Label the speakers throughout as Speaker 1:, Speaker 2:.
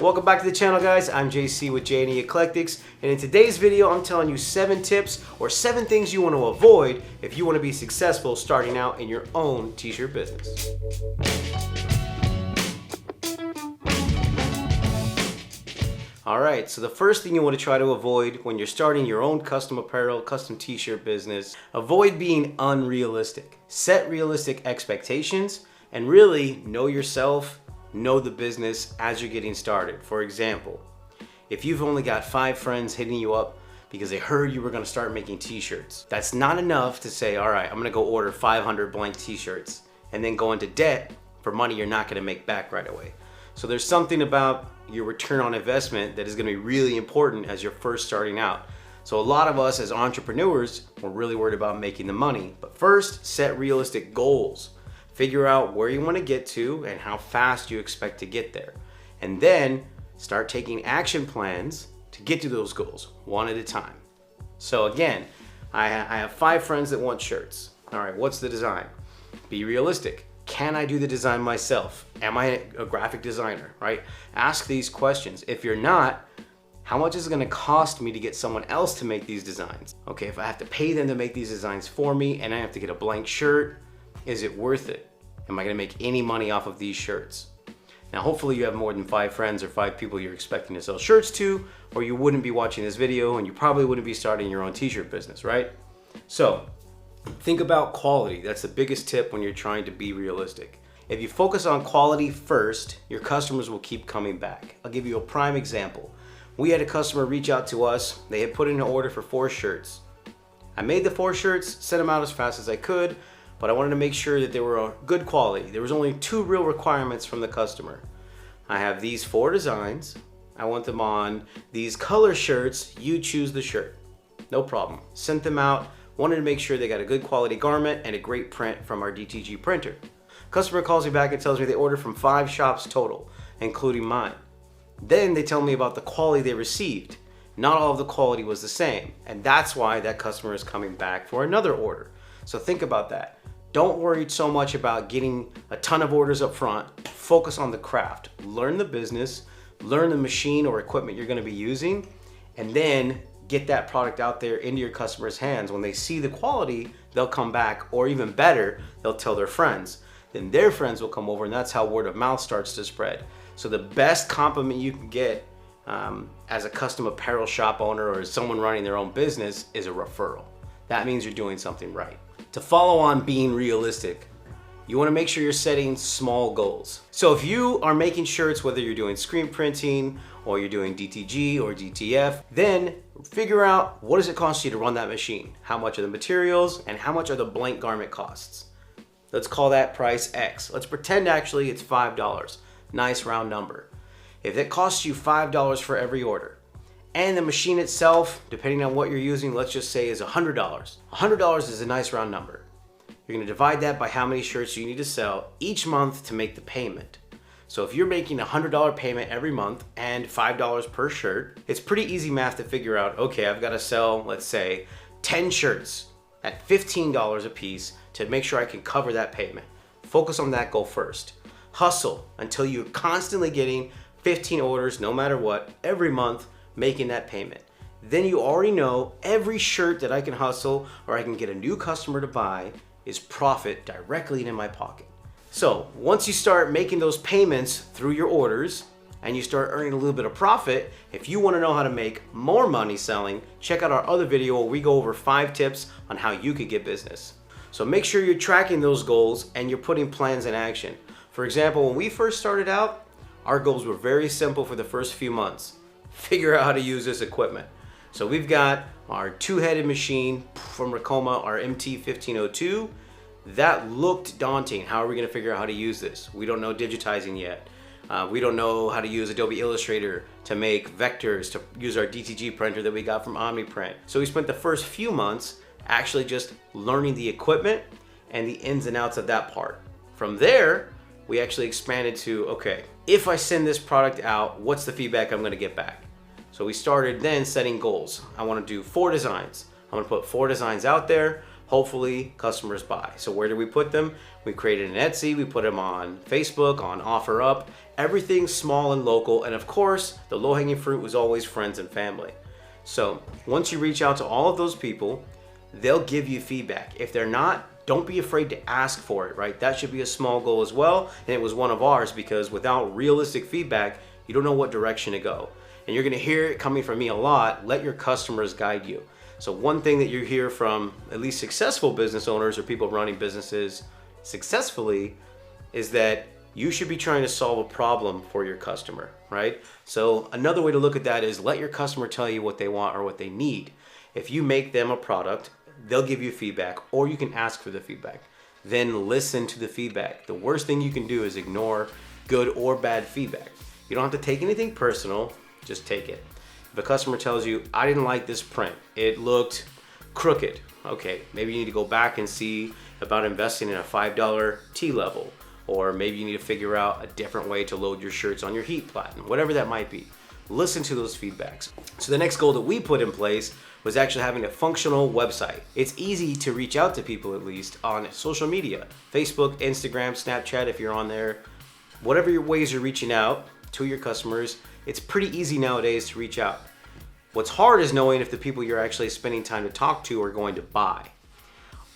Speaker 1: Welcome back to the channel, guys. I'm JC with J&E Eclectics, and in today's video I'm telling you 7 tips or 7 things you want to avoid if you want to be successful starting out in your own t-shirt business. Alright, so the first thing you want to try to avoid when you're starting your own custom apparel, custom t-shirt business, avoid being unrealistic. Set realistic expectations and really know yourself, know the business as you're getting started. For example, if you've only got 5 friends hitting you up because they heard you were going to start making t-shirts, that's not enough to say, all right, I'm going to go order 500 blank t-shirts and then go into debt for money you're not going to make back right away. So there's something about your return on investment that is going to be really important as you're first starting out. So a lot of us as entrepreneurs, we're really worried about making the money. But first, set realistic goals. Figure out where you want to get to and how fast you expect to get there. And then start taking action plans to get to those goals one at a time. So again, I have 5 friends that want shirts. All right, what's the design? Be realistic. Can I do the design myself? Am I a graphic designer, right? Ask these questions. If you're not, how much is it gonna cost me to get someone else to make these designs? Okay, if I have to pay them to make these designs for me and I have to get a blank shirt, is it worth it? Am I gonna make any money off of these shirts? Now, hopefully you have more than 5 friends or 5 people you're expecting to sell shirts to, or you wouldn't be watching this video and you probably wouldn't be starting your own t-shirt business, right? So, think about quality. That's the biggest tip when you're trying to be realistic. If you focus on quality first, your customers will keep coming back. I'll give you a prime example. We had a customer reach out to us. They had put in an order for 4 shirts. I made the 4 shirts, sent them out as fast as I could, but I wanted to make sure that they were good quality. There was only 2 real requirements from the customer. I have these 4 designs. I want them on these color shirts. You choose the shirt. No problem. Sent them out. Wanted to make sure they got a good quality garment and a great print from our DTG printer. Customer calls me back and tells me they ordered from 5 shops total, including mine. Then they tell me about the quality they received. Not all of the quality was the same, and that's why that customer is coming back for another order. So think about that. Don't worry so much about getting a ton of orders up front. Focus on the craft. Learn the business, learn the machine or equipment you're going to be using, and then get that product out there into your customers' hands. When they see the quality, they'll come back, or even better, they'll tell their friends. Then their friends will come over, and that's how word of mouth starts to spread. So the best compliment you can get as a custom apparel shop owner or as someone running their own business is a referral. That means you're doing something right. To follow on being realistic, you want to make sure you're setting small goals. So if you are making shirts, whether you're doing screen printing or you're doing DTG or DTF, then figure out what does it cost you to run that machine? How much are the materials and how much are the blank garment costs? Let's call that price X. Let's pretend actually it's $5. Nice round number. If it costs you $5 for every order, and the machine itself, depending on what you're using, let's just say is $100. $100 is a nice round number. You're gonna divide that by how many shirts you need to sell each month to make the payment. So if you're making a $100 payment every month and $5 per shirt, it's pretty easy math to figure out, okay, I've gotta sell, let's say, 10 shirts at $15 a piece to make sure I can cover that payment. Focus on that goal first. Hustle until you're constantly getting 15 orders, no matter what, every month, making that payment. Then you already know every shirt that I can hustle or I can get a new customer to buy is profit directly in my pocket. So once you start making those payments through your orders and you start earning a little bit of profit, if you want to know how to make more money selling, check out our other video where we go over 5 tips on how you could get business. So make sure you're tracking those goals and you're putting plans in action. For example, when we first started out, our goals were very simple for the first few months. Figure out how to use this equipment. So we've got our 2-headed machine from Racoma, our MT1502. That looked daunting. How are we gonna figure out how to use this? We don't know digitizing yet. We don't know how to use Adobe Illustrator to make vectors, to use our DTG printer that we got from Omniprint. So we spent the first few months actually just learning the equipment and the ins and outs of that part. From there, we actually expanded to, okay, if I send this product out, what's the feedback I'm gonna get back? So we started then setting goals. I wanna do 4 designs. I'm gonna put 4 designs out there. hopefully customers buy. So where do we put them? We created an Etsy, we put them on Facebook, on OfferUp, everything small and local. And of course, the low-hanging fruit was always friends and family. So once you reach out to all of those people, they'll give you feedback. If they're not, don't be afraid to ask for it, right? That should be a small goal as well. And it was one of ours, because without realistic feedback, you don't know what direction to go. And you're gonna hear it coming from me a lot. Let your customers guide you. So one thing that you hear from at least successful business owners or people running businesses successfully is that you should be trying to solve a problem for your customer, right? So another way to look at that is let your customer tell you what they want or what they need. If you make them a product, they'll give you feedback, or you can ask for the feedback. Then listen to the feedback. The worst thing you can do is ignore good or bad feedback. You don't have to take anything personal, just take it. If a customer tells you, I didn't like this print, it looked crooked. Okay, maybe you need to go back and see about investing in a $5 T-level, or maybe you need to figure out a different way to load your shirts on your heat platen, whatever that might be. Listen to those feedbacks. So the next goal that we put in place was actually having a functional website. It's easy to reach out to people, at least on social media, Facebook, Instagram, Snapchat, if you're on there, whatever your ways you're reaching out to your customers, it's pretty easy nowadays to reach out. What's hard is knowing if the people you're actually spending time to talk to are going to buy.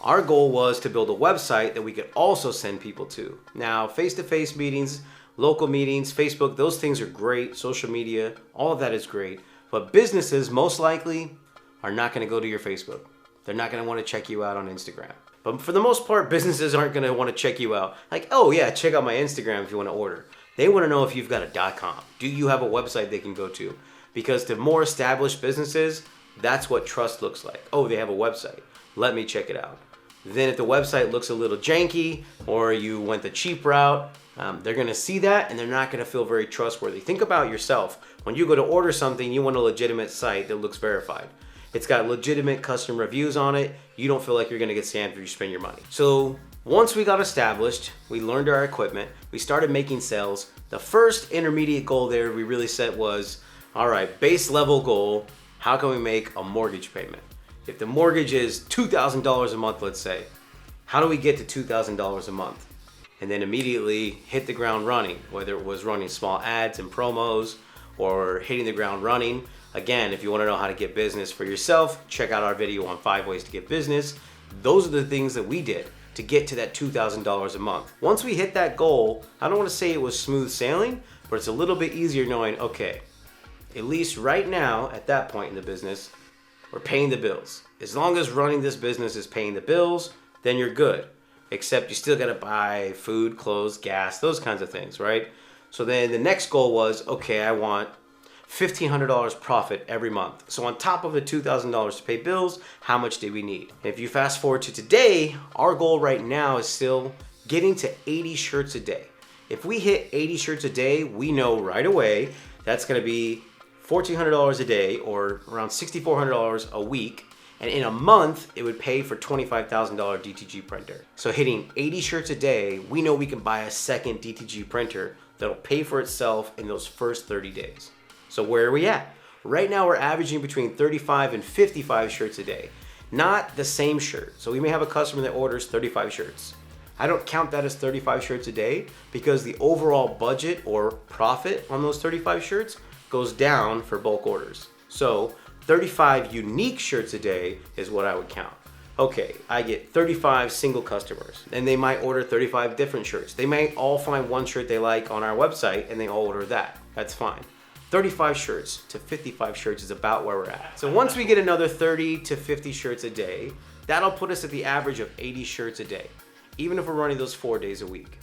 Speaker 1: Our goal was to build a website that we could also send people to. Now, face-to-face meetings, local meetings, Facebook, those things are great. Social media, all of that is great. But businesses most likely are not going to go to your Facebook. They're not going to want to check you out on Instagram. But for the most part, businesses aren't going to want to check you out. Like, oh yeah, check out my Instagram if you want to order. They want to know if you've got a .com. Do you have a website they can go to? Because to more established businesses, that's what trust looks like. Oh, they have a website. Let me check it out. Then if the website looks a little janky, or you went the cheap route, they're gonna see that and they're not gonna feel very trustworthy. Think about yourself. When you go to order something, you want a legitimate site that looks verified. It's got legitimate customer reviews on it. You don't feel like you're gonna get scammed if you spend your money. So once we got established, we learned our equipment, we started making sales. The first intermediate goal there we really set was, all right, base level goal, how can we make a mortgage payment? If the mortgage is $2,000 a month, let's say, how do we get to $2,000 a month? And then immediately hit the ground running, whether it was running small ads and promos or hitting the ground running. Again, if you want to know how to get business for yourself, check out our video on 5 ways to get business. Those are the things that we did to get to that $2,000 a month. Once we hit that goal, I don't want to say it was smooth sailing, but it's a little bit easier knowing, okay, at least right now at that point in the business, we're paying the bills. As long as running this business is paying the bills, then you're good. Except you still gotta buy food, clothes, gas, those kinds of things, right? So then the next goal was, okay, I want $1,500 profit every month. So on top of the $2,000 to pay bills, how much do we need? If you fast forward to today, our goal right now is still getting to 80 shirts a day. If we hit 80 shirts a day, we know right away that's gonna be $1,400 a day, or around $6,400 a week. And in a month, it would pay for $25,000 DTG printer. So hitting 80 shirts a day, we know we can buy a second DTG printer that'll pay for itself in those first 30 days. So where are we at? Right now we're averaging between 35 and 55 shirts a day. Not the same shirt. So we may have a customer that orders 35 shirts. I don't count that as 35 shirts a day because the overall budget or profit on those 35 shirts goes down for bulk orders. So 35 unique shirts a day is what I would count. Okay, I get 35 single customers and they might order 35 different shirts. They might all find one shirt they like on our website and they all order that. That's fine. 35 shirts to 55 shirts is about where we're at. So once we get another 30 to 50 shirts a day, that'll put us at the average of 80 shirts a day, even if we're running those 4 days a week.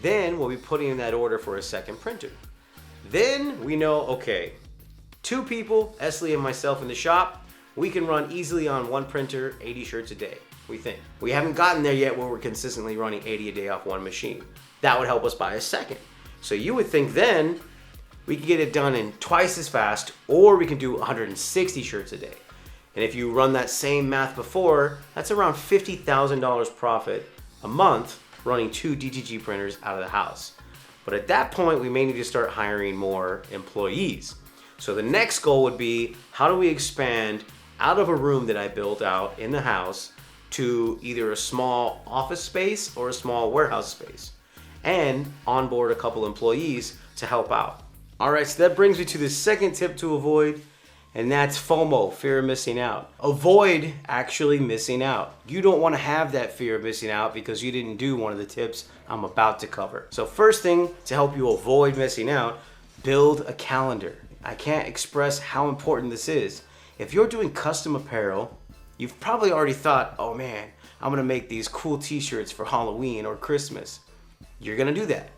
Speaker 1: Then we'll be putting in that order for a second printer. Then we know, okay, 2 people, Esley and myself in the shop, we can run easily on one printer, 80 shirts a day, we think. We haven't gotten there yet where we're consistently running 80 a day off one machine. That would help us buy a second. So you would think then we could get it done in twice as fast, or we can do 160 shirts a day. And if you run that same math before, that's around $50,000 profit a month running 2 DTG printers out of the house. But at that point, we may need to start hiring more employees. So the next goal would be, how do we expand out of a room that I built out in the house to either a small office space or a small warehouse space, and onboard a couple employees to help out. All right, so that brings me to the second tip to avoid, and that's FOMO, fear of missing out. Avoid actually missing out. You don't want to have that fear of missing out because you didn't do one of the tips I'm about to cover. So first thing to help you avoid missing out, build a calendar. I can't express how important this is. If you're doing custom apparel, you've probably already thought, oh man, I'm gonna make these cool t-shirts for Halloween or Christmas. You're gonna do that.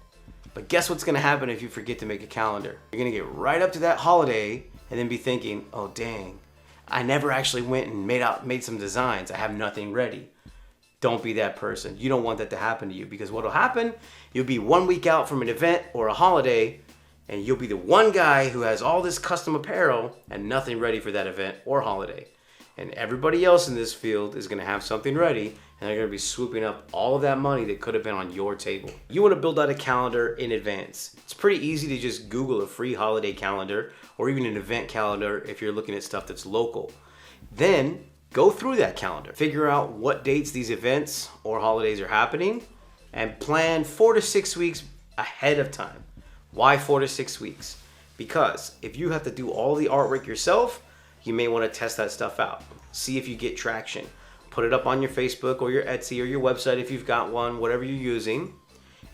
Speaker 1: But guess what's gonna happen if you forget to make a calendar? You're gonna get right up to that holiday and then be thinking, oh dang, I never actually went and made some designs. I have nothing ready. Don't be that person. You don't want that to happen to you, because what'll happen, you'll be 1 week out from an event or a holiday, and you'll be the one guy who has all this custom apparel and nothing ready for that event or holiday. And everybody else in this field is gonna have something ready, and they're gonna be swooping up all of that money that could have been on your table. You wanna build out a calendar in advance. It's pretty easy to just Google a free holiday calendar or even an event calendar if you're looking at stuff that's local. Then go through that calendar, figure out what dates these events or holidays are happening, and plan 4 to 6 weeks ahead of time. Why 4 to 6 weeks? Because if you have to do all the artwork yourself, you may want to test that stuff out. See if you get traction. Put it up on your Facebook or your Etsy or your website if you've got one, whatever you're using,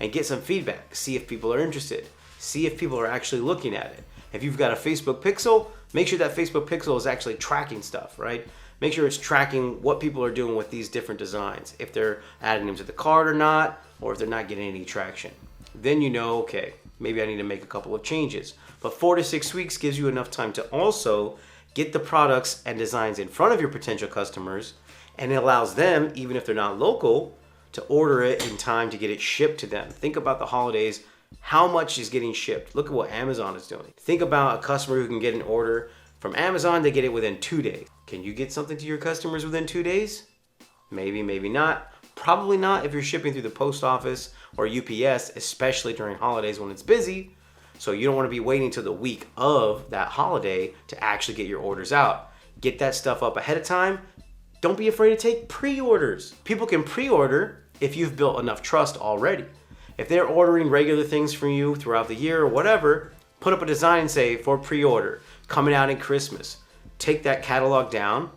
Speaker 1: and get some feedback. See if people are interested. See if people are actually looking at it. If you've got a Facebook pixel, make sure that Facebook pixel is actually tracking stuff, right? Make sure it's tracking what people are doing with these different designs, if they're adding them to the cart or not, or if they're not getting any traction. Then you know, okay, maybe I need to make a couple of changes. But 4 to 6 weeks gives you enough time to also get the products and designs in front of your potential customers, and it allows them, even if they're not local, to order it in time to get it shipped to them. Think about the holidays. How much is getting shipped? Look at what Amazon is doing. Think about a customer who can get an order from Amazon, they get it within 2 days. Can you get something to your customers within 2 days? Maybe, maybe not. Probably not if you're shipping through the post office or UPS, especially during holidays when it's busy. So you don't want to be waiting till the week of that holiday to actually get your orders out. Get that stuff up ahead of time. Don't be afraid to take pre-orders. People can pre-order if you've built enough trust already. If they're ordering regular things from you throughout the year or whatever, put up a design and say, for pre-order, coming out in Christmas. Take that catalog down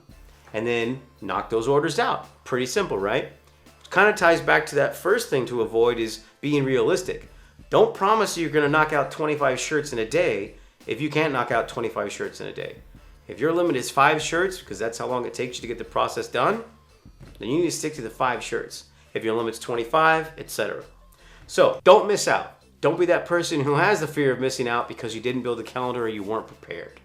Speaker 1: and then knock those orders out. Pretty simple, right? It kind of ties back to that first thing to avoid is being realistic. Don't promise you're going to knock out 25 shirts in a day if you can't knock out 25 shirts in a day. If your limit is 5 shirts, because that's how long it takes you to get the process done, then you need to stick to the 5 shirts. If your limit's 25, etc. So don't miss out. Don't be that person who has the fear of missing out because you didn't build a calendar or you weren't prepared.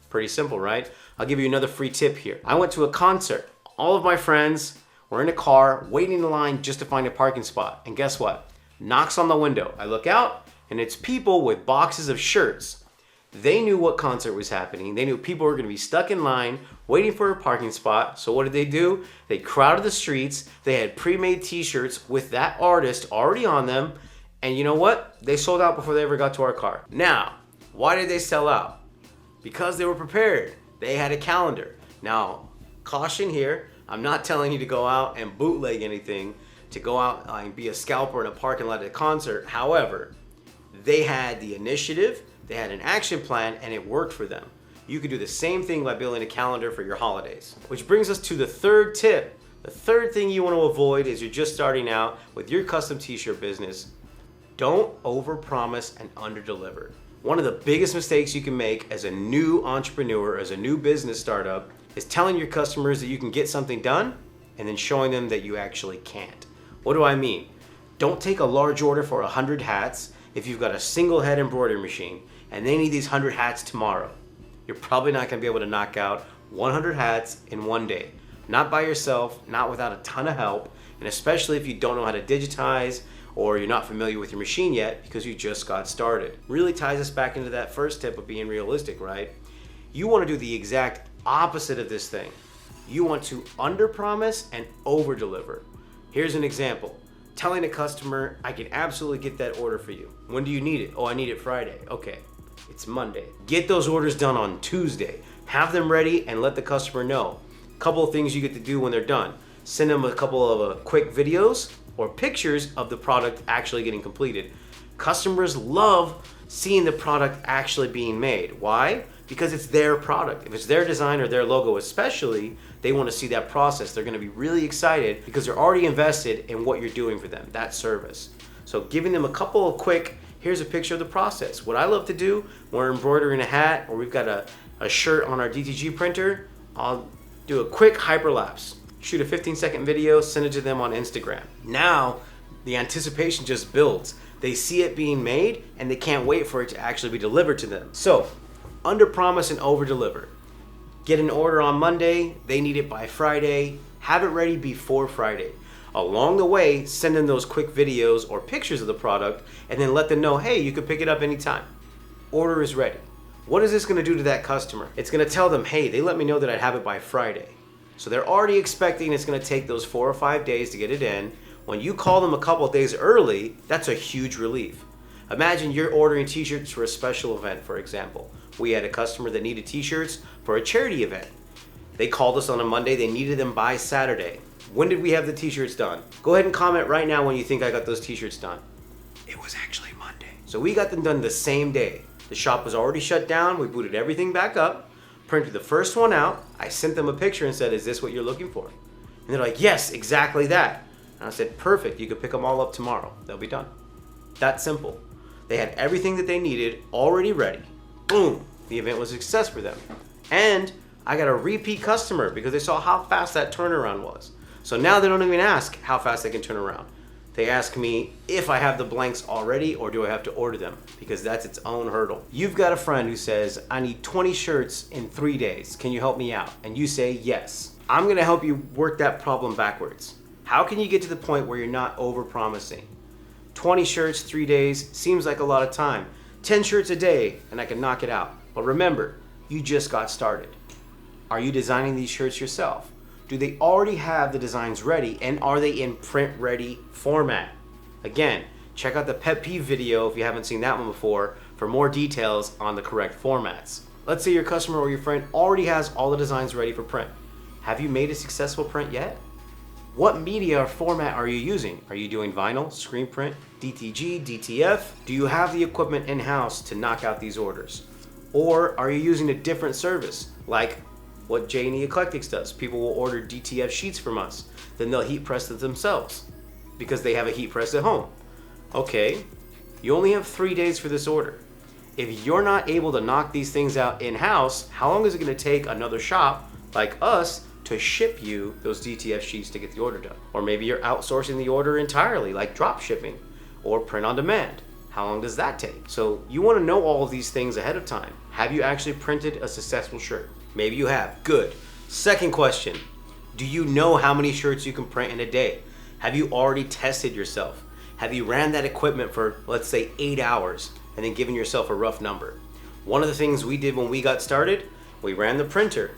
Speaker 1: Pretty simple, right? I'll give you another free tip here. I went to a concert. All of my friends were in a car waiting in line just to find a parking spot. And guess what? Knocks on the window. I look out and it's people with boxes of shirts. They knew what concert was happening. They knew people were going to be stuck in line waiting for a parking spot. So what did they do? They crowded the streets. They had pre-made t-shirts with that artist already on them. And you know what? They sold out before they ever got to our car. Now, why did they sell out? Because they were prepared. They had a calendar. Now, caution here. I'm not telling you to go out and bootleg anything, to go out and be a scalper in a parking lot at a concert. However, they had the initiative, they had an action plan, and it worked for them. You could do the same thing by building a calendar for your holidays. Which brings us to the third tip. The third thing you want to avoid is you're just starting out with your custom t-shirt business. Don't overpromise and underdeliver. One of the biggest mistakes you can make as a new entrepreneur, as a new business startup, is telling your customers that you can get something done and then showing them that you actually can't. What do I mean? Don't take a large order for 100 hats if you've got a single head embroidery machine and they need these 100 hats tomorrow. You're probably not gonna be able to knock out 100 hats in one day. Not by yourself, not without a ton of help, and especially if you don't know how to digitize or you're not familiar with your machine yet because you just got started. Really ties us back into that first tip of being realistic, right? You want to do the exact opposite of this thing. You want to underpromise and overdeliver. Here's an example. Telling a customer, I can absolutely get that order for you. When do you need it? Oh, I need it Friday. Okay, it's Monday. Get those orders done on Tuesday. Have them ready and let the customer know. A couple of things you get to do when they're done. send them a couple of quick videos or pictures of the product actually getting completed. Customers love seeing the product actually being made. Why? Because it's their product. If it's their design or their logo especially, they want to see that process. They're going to be really excited because they're already invested in what you're doing for them, that service. So giving them a couple of quick, here's a picture of the process. What I love to do when we're embroidering a hat or we've got a shirt on our DTG printer, I'll do a quick hyperlapse, shoot a 15-second video, send it to them on Instagram. Now, the anticipation just builds. They see it being made and they can't wait for it to actually be delivered to them. So, under promise and over deliver. Get an order on Monday, they need it by Friday, have it ready before Friday. Along the way, send them those quick videos or pictures of the product and then let them know, hey, you can pick it up anytime. Order is ready. What is this gonna do to that customer? It's gonna tell them, hey, they let me know that I'd have it by Friday. So they're already expecting it's gonna take those 4 or 5 days to get it in. When you call them a couple of days early, that's a huge relief. Imagine you're ordering t-shirts for a special event, for example. We had a customer that needed t-shirts for a charity event. They called us on a Monday, they needed them by Saturday. When did we have the t-shirts done? Go ahead and comment right now when you think I got those t-shirts done. It was actually Monday. So we got them done the same day. The shop was already shut down, we booted everything back up, printed the first one out, I sent them a picture and said, is this what you're looking for? And they're like, yes, exactly that. And I said, perfect, you can pick them all up tomorrow. They'll be done. That simple. They had everything that they needed already ready. Boom, the event was a success for them. And I got a repeat customer because they saw how fast that turnaround was. So now they don't even ask how fast they can turn around. They ask me if I have the blanks already or do I have to order them, because that's its own hurdle. You've got a friend who says, I need 20 shirts in 3 days. Can you help me out? And you say yes. I'm gonna help you work that problem backwards. How can you get to the point where you're not over-promising? 20 shirts, 3 days, seems like a lot of time. 10 shirts a day, and I can knock it out. But remember, you just got started. Are you designing these shirts yourself? Do they already have the designs ready, and are they in print-ready format? Again, check out the pet peeve video if you haven't seen that one before for more details on the correct formats. Let's say your customer or your friend already has all the designs ready for print. Have you made a successful print yet? What media or format are you using? Are you doing vinyl, screen print, DTG, DTF? Do you have the equipment in-house to knock out these orders? Or are you using a different service, like what J&E Eclectics does? People will order DTF sheets from us, then they'll heat press them themselves because they have a heat press at home. Okay, you only have 3 days for this order. If you're not able to knock these things out in-house, how long is it gonna take another shop like us to ship you those DTF sheets to get the order done? Or maybe you're outsourcing the order entirely, like drop shipping or print on demand. How long does that take? So you want to know all of these things ahead of time. Have you actually printed a successful shirt? Maybe you have. Good. Second question, do you know how many shirts you can print in a day? Have you already tested yourself? Have you ran that equipment for, let's say, 8 hours and then given yourself a rough number? One of the things we did when we got started, we ran the printer.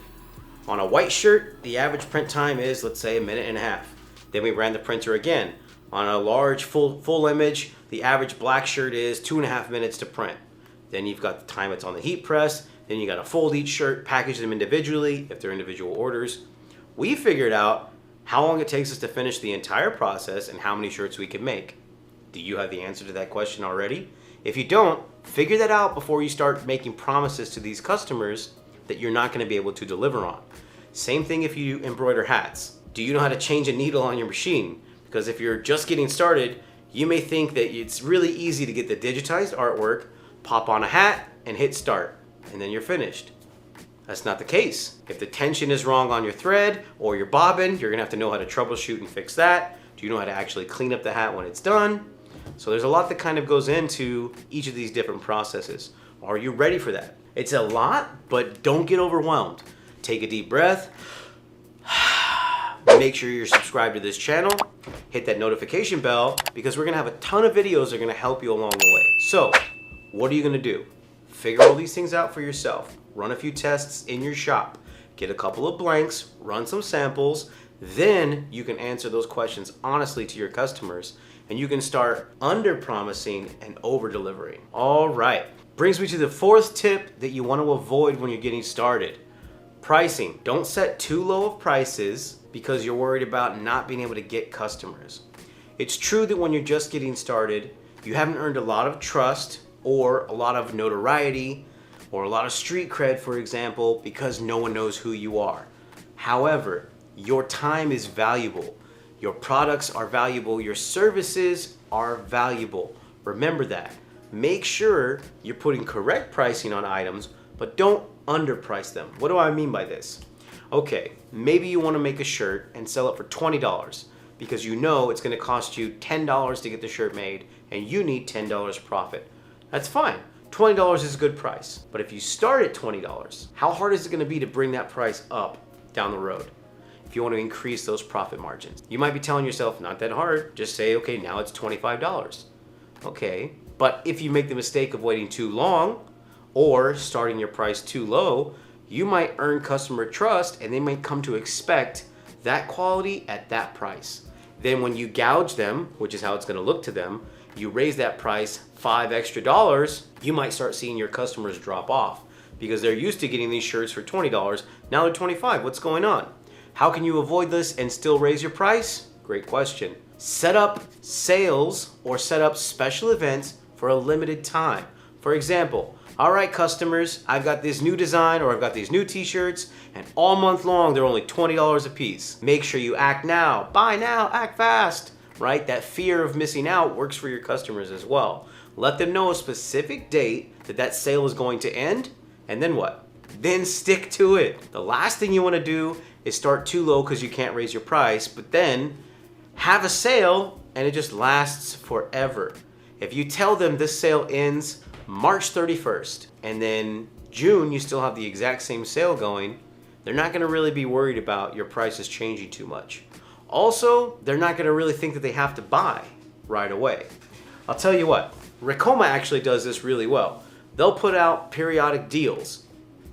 Speaker 1: On a white shirt, the average print time is, let's say, 1.5 minutes. Then we ran the printer again. On a large full image, the average black shirt is 2.5 minutes to print. Then you've got the time it's on the heat press. Then you got to fold each shirt, package them individually if they're individual orders. We figured out how long it takes us to finish the entire process and how many shirts we can make. Do you have the answer to that question already? If you don't, figure that out before you start making promises to these customers that you're not going to be able to deliver on. Same thing if you embroider hats. Do you know how to change a needle on your machine? Because if you're just getting started, you may think that it's really easy to get the digitized artwork, pop on a hat, and hit start, and then you're finished. That's not the case. If the tension is wrong on your thread or your bobbin, you're gonna have to know how to troubleshoot and fix that. Do you know how to actually clean up the hat when it's done? So there's a lot that kind of goes into each of these different processes. Are you ready for that? It's a lot, but don't get overwhelmed. Take a deep breath. Make sure you're subscribed to this channel. Hit that notification bell because we're gonna have a ton of videos that are gonna help you along the way. So, what are you gonna do? Figure all these things out for yourself. Run a few tests in your shop. Get a couple of blanks, run some samples, then you can answer those questions honestly to your customers and you can start under-promising and over-delivering. All right, brings me to the fourth tip that you want to avoid when you're getting started. Pricing. Don't set too low of prices because you're worried about not being able to get customers. It's true that when you're just getting started, you haven't earned a lot of trust or a lot of notoriety or a lot of street cred, for example, because no one knows who you are. However, your time is valuable. Your products are valuable. Your services are valuable. Remember that. Make sure you're putting correct pricing on items, but don't underprice them. What do I mean by this? Okay, maybe you want to make a shirt and sell it for $20 because you know it's going to cost you $10 to get the shirt made and you need $10 profit. That's fine. $20 is a good price. But if you start at $20, how hard is it going to be to bring that price up down the road if you want to increase those profit margins? You might be telling yourself, not that hard. Just say, okay, now it's $25. Okay, but if you make the mistake of waiting too long or starting your price too low, you might earn customer trust and they might come to expect that quality at that price. Then when you gouge them, which is how it's going to look to them, you raise that price $5 extra, you might start seeing your customers drop off because they're used to getting these shirts for $20. Now they're $25. What's going on? How can you avoid this and still raise your price? Great question. Set up sales or set up special events for a limited time. For example, all right, customers, I've got this new design or I've got these new t-shirts and all month long they're only $20 a piece. Make sure you act now, buy now, act fast, right? That fear of missing out works for your customers as well. Let them know a specific date that sale is going to end, and then what? Then stick to it. The last thing you want to do is start too low because you can't raise your price, but then have a sale and it just lasts forever. If you tell them this sale ends March 31st and then June you still have the exact same sale going, they're not going to really be worried about your prices changing too much. Also, they're not going to really think that they have to buy right away. I'll tell you what, Ricoma actually does this really well. They'll put out periodic deals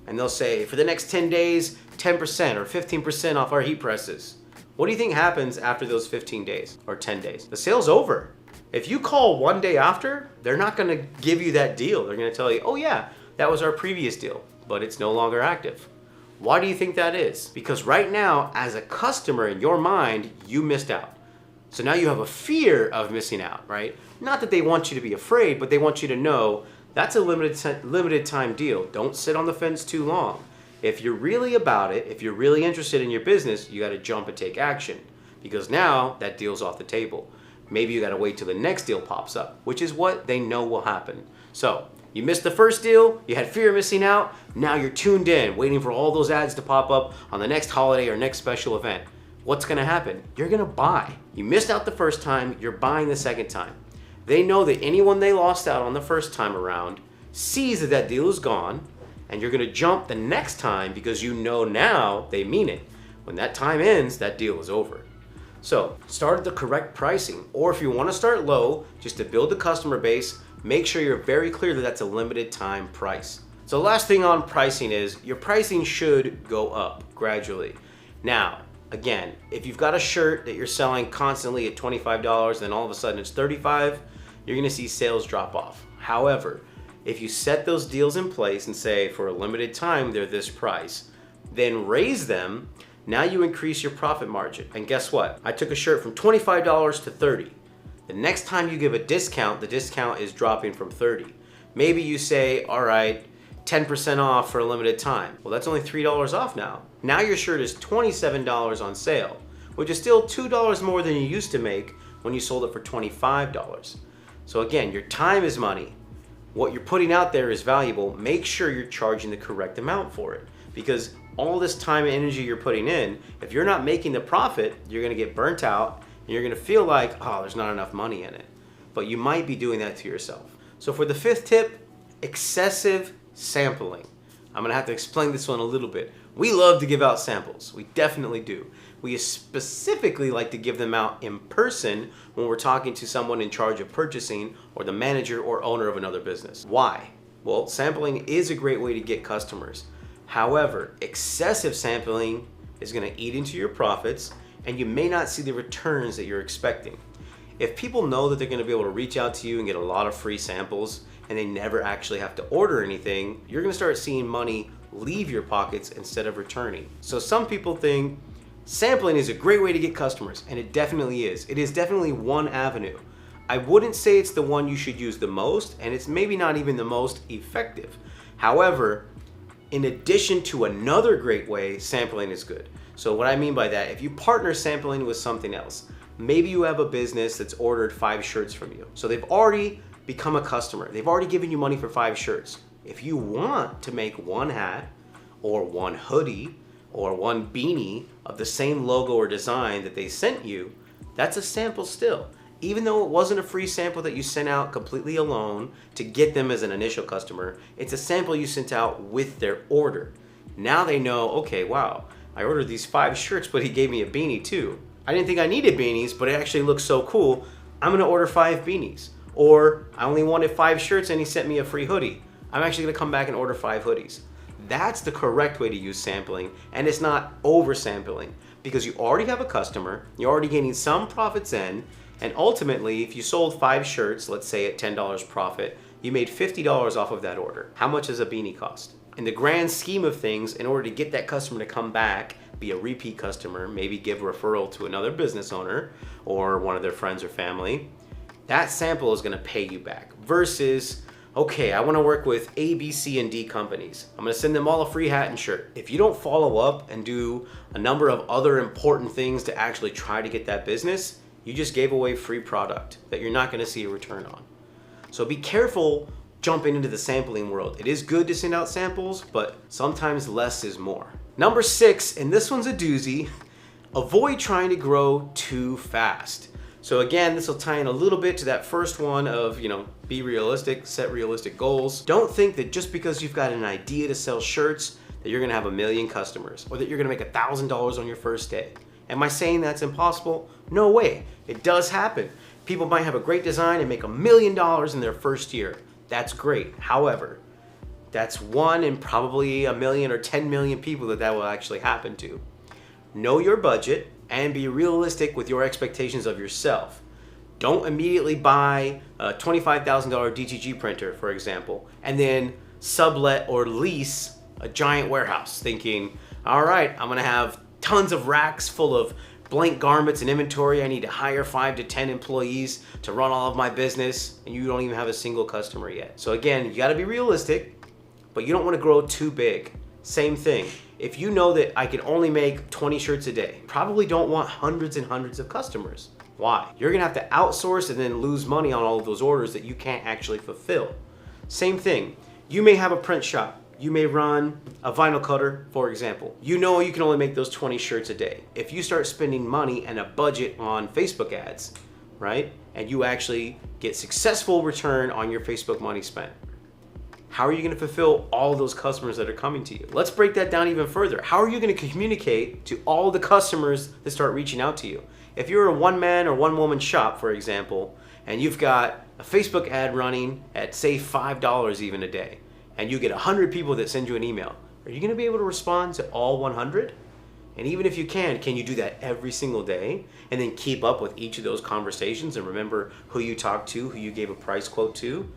Speaker 1: and they'll say for the next 10 days 10% or 15% off our heat presses. What do you think happens after those 15 days or 10 days? The sale's over. If you call one day after, they're not going to give you that deal. They're going to tell you, oh yeah, that was our previous deal, but it's no longer active. Why do you think that is? Because right now, as a customer in your mind, you missed out. So now you have a fear of missing out, right? Not that they want you to be afraid, but they want you to know that's a limited time deal. Don't sit on the fence too long. If you're really about it, if you're really interested in your business, you got to jump and take action because now that deal's off the table. Maybe you got to wait till the next deal pops up, which is what they know will happen. So you missed the first deal, you had fear of missing out, now you're tuned in, waiting for all those ads to pop up on the next holiday or next special event. What's going to happen? You're going to buy. You missed out the first time, you're buying the second time. They know that anyone they lost out on the first time around sees that deal is gone, and you're going to jump the next time because you know now they mean it. When that time ends, that deal is over. So start at the correct pricing, or if you want to start low, just to build the customer base, make sure you're very clear that that's a limited time price. So the last thing on pricing is your pricing should go up gradually. Now, again, if you've got a shirt that you're selling constantly at $25, then all of a sudden it's $35, you're going to see sales drop off. However, if you set those deals in place and say for a limited time they're this price, then raise them, now you increase your profit margin. And guess what? I took a shirt from $25 to $30. The next time you give a discount, the discount is dropping from $30. Maybe you say, all right, 10% off for a limited time. Well, that's only $3 off now. Now your shirt is $27 on sale, which is still $2 more than you used to make when you sold it for $25. So again, your time is money. What you're putting out there is valuable. Make sure you're charging the correct amount for it, because all this time and energy you're putting in, if you're not making the profit, you're going to get burnt out and you're going to feel like, oh, there's not enough money in it. But you might be doing that to yourself. So for the fifth tip, excessive sampling. I'm going to have to explain this one a little bit. We love to give out samples. We definitely do. We specifically like to give them out in person when we're talking to someone in charge of purchasing or the manager or owner of another business. Why? Well, sampling is a great way to get customers. However, excessive sampling is going to eat into your profits and you may not see the returns that you're expecting. If people know that they're going to be able to reach out to you and get a lot of free samples and they never actually have to order anything, you're going to start seeing money leave your pockets instead of returning. So some people think Sampling is a great way to get customers, and it definitely is. It is definitely one avenue. I wouldn't say it's the one you should use the most, and it's maybe not even the most effective. However, in addition to another great way, sampling is good. So what I mean by that, if you partner sampling with something else, maybe you have a business that's ordered 5 shirts from you. So they've already become a customer. They've already given you money for 5 shirts. If you want to make one hat or one hoodie or one beanie of the same logo or design that they sent you, that's a sample still. Even though it wasn't a free sample that you sent out completely alone to get them as an initial customer, it's a sample you sent out with their order. Now they know, okay, wow, I ordered these 5 shirts, but he gave me a beanie too. I didn't think I needed beanies, but it actually looks so cool. I'm gonna order 5 beanies. Or I only wanted 5 shirts and he sent me a free hoodie. I'm actually gonna come back and order 5 hoodies. That's the correct way to use sampling, and it's not oversampling, because you already have a customer, you're already gaining some profits in, and ultimately, if you sold 5 shirts, let's say at $10 profit, you made $50 off of that order. How much does a beanie cost? In the grand scheme of things, in order to get that customer to come back, be a repeat customer, maybe give a referral to another business owner or one of their friends or family, that sample is gonna pay you back. Versus, okay, I wanna work with A, B, C, and D companies. I'm gonna send them all a free hat and shirt. If you don't follow up and do a number of other important things to actually try to get that business, you just gave away free product that you're not gonna see a return on. So be careful jumping into the sampling world. It is good to send out samples, but sometimes less is more. Number 6, and this one's a doozy, avoid trying to grow too fast. So again, this will tie in a little bit to that first one of, be realistic, set realistic goals. Don't think that just because you've got an idea to sell shirts that you're gonna have 1 million customers or that you're gonna make $1,000 on your first day. Am I saying that's impossible? No way. It does happen. People might have a great design and make $1 million in their first year. That's great. However, that's 1 in probably 1 million or 10 million people that will actually happen to. Know your budget and be realistic with your expectations of yourself. Don't immediately buy a $25,000 DTG printer, for example, and then sublet or lease a giant warehouse thinking, all right, I'm gonna have tons of racks full of blank garments and inventory. I need to hire 5 to 10 employees to run all of my business, and you don't even have a single customer yet. So again, you gotta be realistic, but you don't wanna grow too big. Same thing. If you know that I can only make 20 shirts a day, probably don't want hundreds and hundreds of customers. Why? You're gonna have to outsource and then lose money on all of those orders that you can't actually fulfill. Same thing. You may have a print shop. You may run a vinyl cutter, for example. You know you can only make those 20 shirts a day. If you start spending money and a budget on Facebook ads, right? And you actually get successful return on your Facebook money spent, how are you gonna fulfill all those customers that are coming to you? Let's break that down even further. How are you gonna communicate to all the customers that start reaching out to you? If you're a one-man or one-woman shop, for example, and you've got a Facebook ad running at, say, $5 even a day, and you get 100 people that send you an email, are you gonna be able to respond to all 100? And even if you can you do that every single day and then keep up with each of those conversations and remember who you talked to, who you gave a price quote to?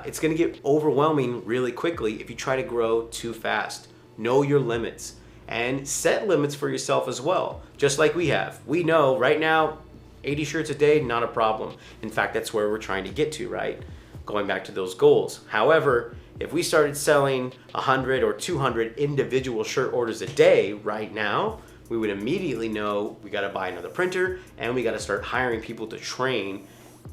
Speaker 1: It's gonna get overwhelming really quickly if you try to grow too fast. Know your limits and set limits for yourself as well, just like we have. We know right now, 80 shirts a day, not a problem. In fact, that's where we're trying to get to, right? Going back to those goals. However, if we started selling 100 or 200 individual shirt orders a day right now, we would immediately know we gotta buy another printer and we gotta start hiring people to train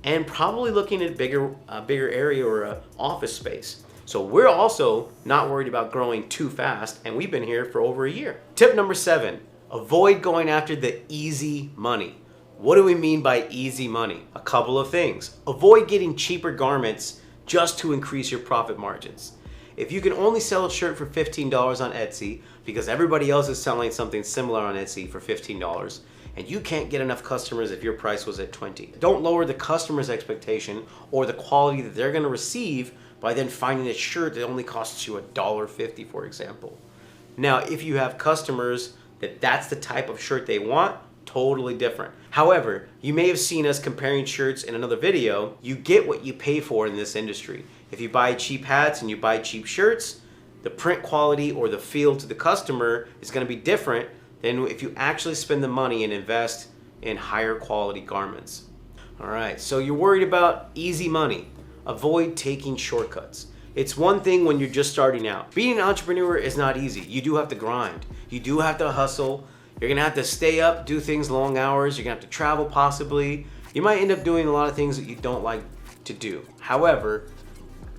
Speaker 1: and probably looking at a bigger area or an office space. So we're also not worried about growing too fast, and we've been here for over a year. Tip number 7, avoid going after the easy money. What do we mean by easy money? A couple of things. Avoid getting cheaper garments just to increase your profit margins. If you can only sell a shirt for $15 on Etsy because everybody else is selling something similar on Etsy for $15, and you can't get enough customers if your price was at $20. Don't lower the customer's expectation or the quality that they're gonna receive by then finding a shirt that only costs you $1.50, for example. Now, if you have customers that's the type of shirt they want, totally different. However, you may have seen us comparing shirts in another video. You get what you pay for in this industry. If you buy cheap hats and you buy cheap shirts, the print quality or the feel to the customer is gonna be different than if you actually spend the money and invest in higher quality garments. All right, so you're worried about easy money. Avoid taking shortcuts. It's one thing when you're just starting out. Being an entrepreneur is not easy. You do have to grind. You do have to hustle. You're gonna have to stay up, do things long hours. You're gonna have to travel possibly. You might end up doing a lot of things that you don't like to do. However,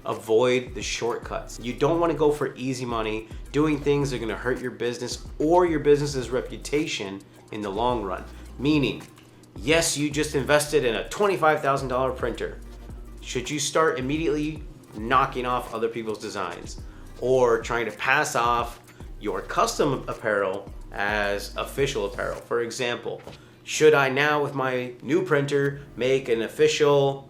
Speaker 1: avoid the shortcuts. You don't want to go for easy money, doing things that are going to hurt your business or your business's reputation in the long run. Meaning, yes, you just invested in a $25,000 printer. Should you start immediately knocking off other people's designs or trying to pass off your custom apparel as official apparel? For example, should I now with my new printer make an official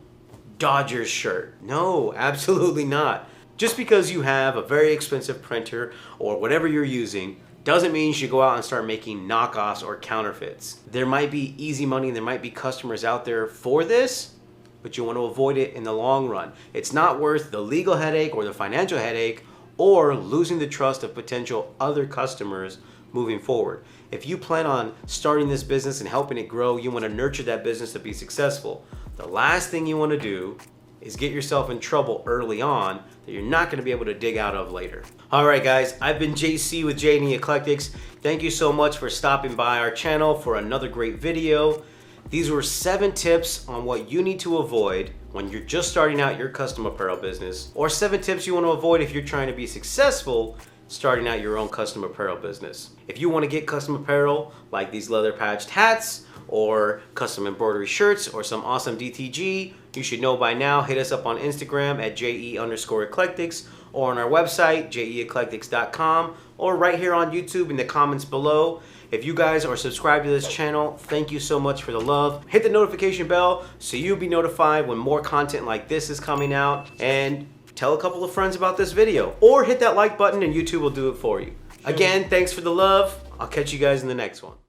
Speaker 1: Dodgers shirt? No, absolutely not. Just because you have a very expensive printer or whatever you're using doesn't mean you should go out and start making knockoffs or counterfeits. There might be easy money and there might be customers out there for this, but you want to avoid it in the long run. It's not worth the legal headache or the financial headache or losing the trust of potential other customers moving forward. If you plan on starting this business and helping it grow, you want to nurture that business to be successful. The last thing you want to do is get yourself in trouble early on that you're not going to be able to dig out of later. All right, guys, I've been JC with J&E Eclectics. Thank you so much for stopping by our channel for another great video. These were 7 tips on what you need to avoid when you're just starting out your custom apparel business, or 7 tips you want to avoid if you're trying to be successful starting out your own custom apparel business. If you want to get custom apparel like these leather patched hats or custom embroidery shirts or some awesome DTG, you should know by now. Hit us up on Instagram at JE_Eclectics or on our website, jeeclectics.com, or right here on YouTube in the comments below. If you guys are subscribed to this channel, thank you so much for the love. Hit the notification bell so you'll be notified when more content like this is coming out, and tell a couple of friends about this video, or hit that like button and YouTube will do it for you. Again, thanks for the love. I'll catch you guys in the next one.